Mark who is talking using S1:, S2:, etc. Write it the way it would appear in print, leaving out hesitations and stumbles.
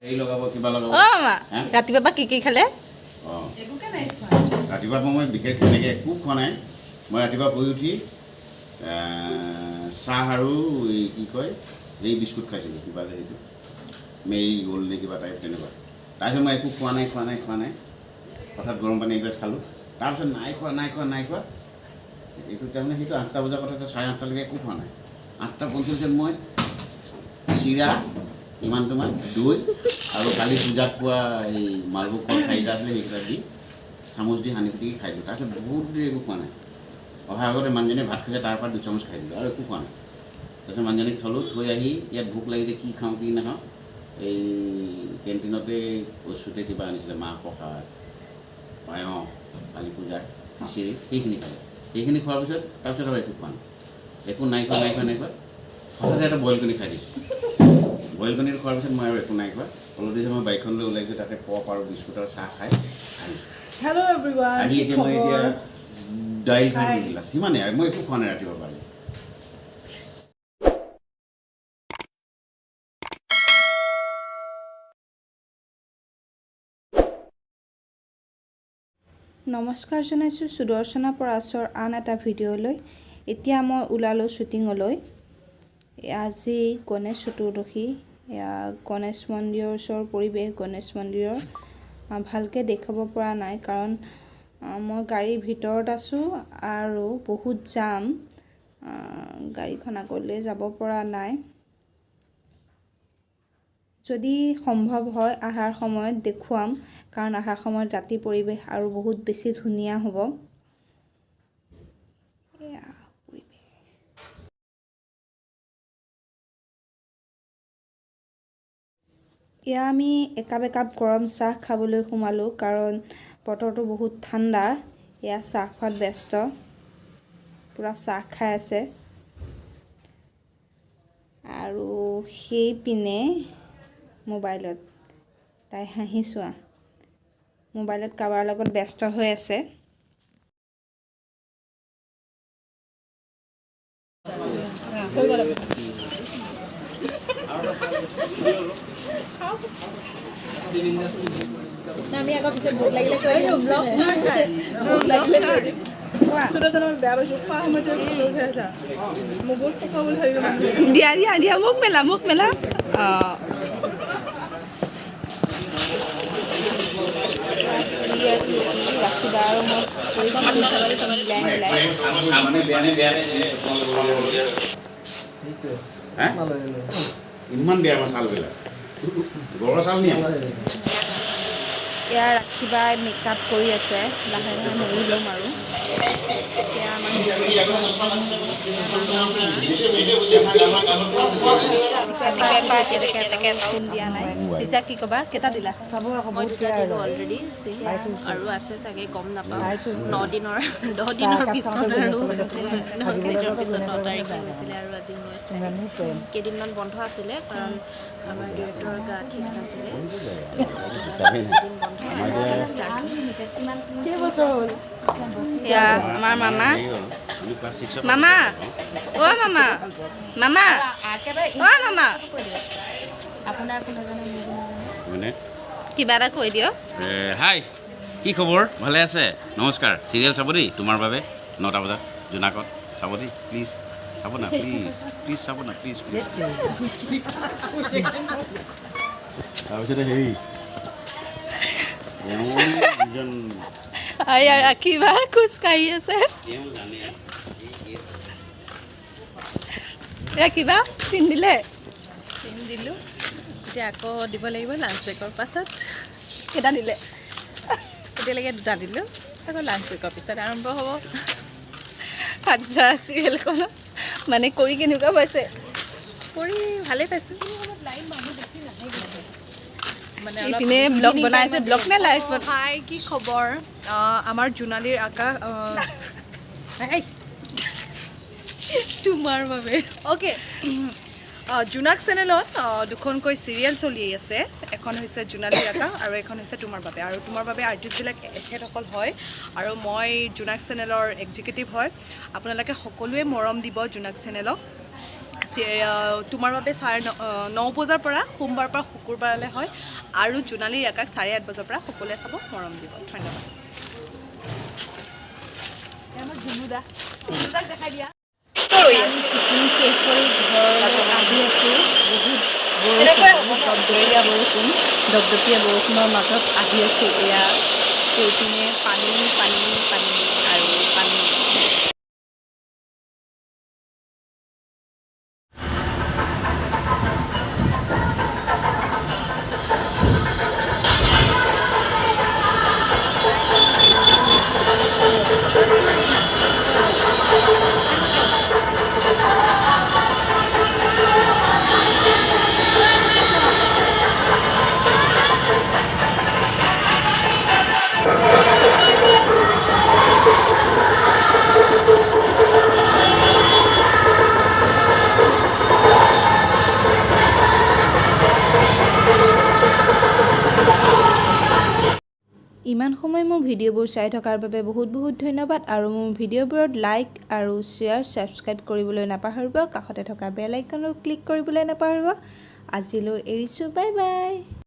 S1: এই লগাব কিবা লগাব
S2: ৰাতিপুৱা কি খালে
S1: ৰাতিপুৱা মই বিশেষ তেনেকৈ একো খোৱা নাই মই ৰাতিপুৱা শুই উঠি চাহ আৰু কি কয় এই বিস্কুট খাইছিলোঁ কিবা যে সেইটো মেৰি গ'ল্ড নে কিবা টাইপ তেনেকুৱা তাৰপিছত মই একো খোৱা নাই হঠাৎ গৰম পানী এগিলাচ খালোঁ তাৰপিছত নাই খোৱা এইটো তাৰমানে সেইটো 8টা বজাৰ কথা 8:30লৈকে একো খোৱা নাই 8:45 মই চিৰা ইমানটোমান দৈ আৰু কালি পূজাত পোৱা এই মালভোগ কল 4টা আছিলে সেইকেইটা দি চামুচ দি সানি পিটিকি খাই দিলোঁ তাৰপিছত বহুত দেৰি একো খোৱা নাই অহাৰ আগতে মানুহজনীয়ে ভাত খাইছে তাৰপৰা 2 চামুচ খাই দিলোঁ আৰু একো খোৱা নাই তাৰপিছত মানুহজনীক থলোঁ থৈ আহি ইয়াত ভোক লাগিছে কি খাওঁ কি নাখাওঁ এই কেণ্টিনতে ওচৰতে কিবা আনিছিলে মাহ প্ৰসাদ পায়স কালি পূজাৰ খিচিৰি সেইখিনি খালোঁ সেইখিনি খোৱাৰ পিছত তাৰপিছত আৰু একো খোৱা নাই একো নাই খোৱা হঠাতে এটা বইল কণী খাই দিছোঁ বইল কণীটো খোৱাৰ পিছত মই আৰু একো নাই খোৱা অলৰেডি মই বাইকখন লৈ ওলাইছোঁ তাতে পপ আৰু বিস্কুট আৰু চাহ খাই
S3: হেল্ল' এভৰিৱান
S1: আহি এতিয়া মই এতিয়া দাইল খাই দিলা সিমানে আৰু মই একো খোৱা নাই ৰাতিপুৱা পাৰি
S2: নমস্কাৰ জনাইছোঁ সুদৰ্শনা পৰাশৰ আন এটা ভিডিঅ'লৈ এতিয়া মই ওলালোঁ শ্বুটিঙলৈ আজি গণেশ চতুৰ্দশী গণেশ মন্দিৰৰ ওচৰৰ পৰিৱেশ গণেশ মন্দিৰৰ ভালকৈ দেখাব পৰা নাই কাৰণ মই গাড়ীৰ ভিতৰত আছোঁ আৰু বহুত জাম গাড়ীখন আগলৈ যাব পৰা নাই যদি সম্ভৱ হয় আহাৰ সময়ত দেখুৱাম কাৰণ আহাৰ সময়ত ৰাতি পৰিৱেশ আৰু বহুত বেছি ধুনীয়া হ'ব এয়া আমি একাপ গৰম চাহ খাবলৈ সোমালোঁ কাৰণ বতৰটো বহুত ঠাণ্ডা এয়া চাহ খোৱাত ব্যস্ত পুৰা চাহ খাই আছে আৰু সেই পিনে মোবাইলত তাই হাঁহি চোৱা মোবাইলত কাৰোবাৰ লগত ব্যস্ত হৈ আছে
S3: আমি আকৌ পিছত ভোক লাগিলে কৈ দিওঁ ব্লগ ভোক লাগিলে কৈ দিম সুদৰ্শনা মই বেয়া পাইছোঁ খোৱা সময়তে লৈ উঠাই আছা মোক বহুত পকা বুলি ভাবিব
S2: দিয়া মোক মেলা
S1: ইমান বেয়া মই চালবিলাক গড়ৰ চাল নিয়ে
S2: এয়া ৰাখিবাই মেকআপ কৰি আছে লাহে মৰি ল'ম আৰু দিয়া নাই পিছা কি ক'বা কেইটা দিলা
S4: মই 2টা দিলোঁ অলৰেডি আৰু আছে চাগে গম নাপাওঁ 10 দিনৰ পিছত আৰু 9 পিছত 9 তাৰিখে হৈছিলে আৰু আজি 19 তাৰিখ কেইদিনমান বন্ধ আছিলে কাৰণ আমাৰ ডিৰেক্টৰৰ গা ঠিক নাছিলে
S2: আমাৰ মামা কিবা এটা কৈ দিয়ক
S1: হাই কি খবৰ ভালে আছে নমস্কাৰ চিৰিয়েল চাব দেই তোমাৰ বাবে 9টা বজাত জোনাকত চাব দেই প্লিজ চাব না প্লিজ চাব না প্লিজ তাৰপিছতে হেৰি
S2: ৰাখিবা খোজকাঢ়ি আছে ৰাখিবা চিন দিলে
S4: চিন দিলোঁ এতিয়া আকৌ দিব লাগিব লাঞ্চ ব্ৰেকৰ পাছত
S2: কেইটা দিলে
S4: এতিয়ালৈকে 2টা দিলোঁ আকৌ লাঞ্চ ব্ৰেকৰ পিছত আৰম্ভ হ'ব
S2: আচ্ছা চিৰিয়েলখনত মানে কৰি কেনেকুৱা পাইছে
S4: কৰি ভালেই পাইছোঁ মানে
S2: ইপিনে ব্লগ বনাইছে ব্লগ নে লাইভ
S3: হাই কি খবৰ আমাৰ জোনালীৰ আকাশ
S4: তোমাৰ বাবে
S3: অ'কে জোনাক চেনেলত দুখনকৈ চিৰিয়েল চলি আছে এখন হৈছে জোনালীৰ আকাশ আৰু এখন হৈছে তোমাৰ বাবে আৰু তোমাৰ বাবে আৰ্টিষ্টবিলাক এখেতসকল হয় আৰু মই জোনাক চেনেলৰ এক্সিকিউটিভ হয় আপোনালোকে সকলোৱে মৰম দিব জোনাক চেনেলক তোমাৰ বাবে 9:30 বজাৰ পৰা সোমবাৰৰ পৰা শুকুৰবাৰলৈ হয় আৰু জোনালী ইৰাকাক 8:30 বজাৰ পৰা সকলোৱে চাব মৰম দিব ধন্যবাদ দেখাই দিয়া
S2: শ্বুটিং শেষ কৰি ঘৰলৈ আহি আছোঁ বহুত দপদপীয়া বৰষুণৰ মাজত আহি আছোঁ এয়া সেইপিনে পানী আৰু পানী ইমান সময় মোৰ ভিডিঅ'বোৰ চাই থকাৰ বাবে বহুত বহুত ধন্যবাদ আৰু মোৰ ভিডিঅ'বোৰত লাইক আৰু শ্বেয়াৰ ছাবস্ক্ৰাইব কৰিবলৈ নাপাহৰিব কাষতে থকা বেল আইকনত ক্লিক কৰিবলৈ নাপাহৰিব আজিলৈ এৰিছোঁ বাই বাই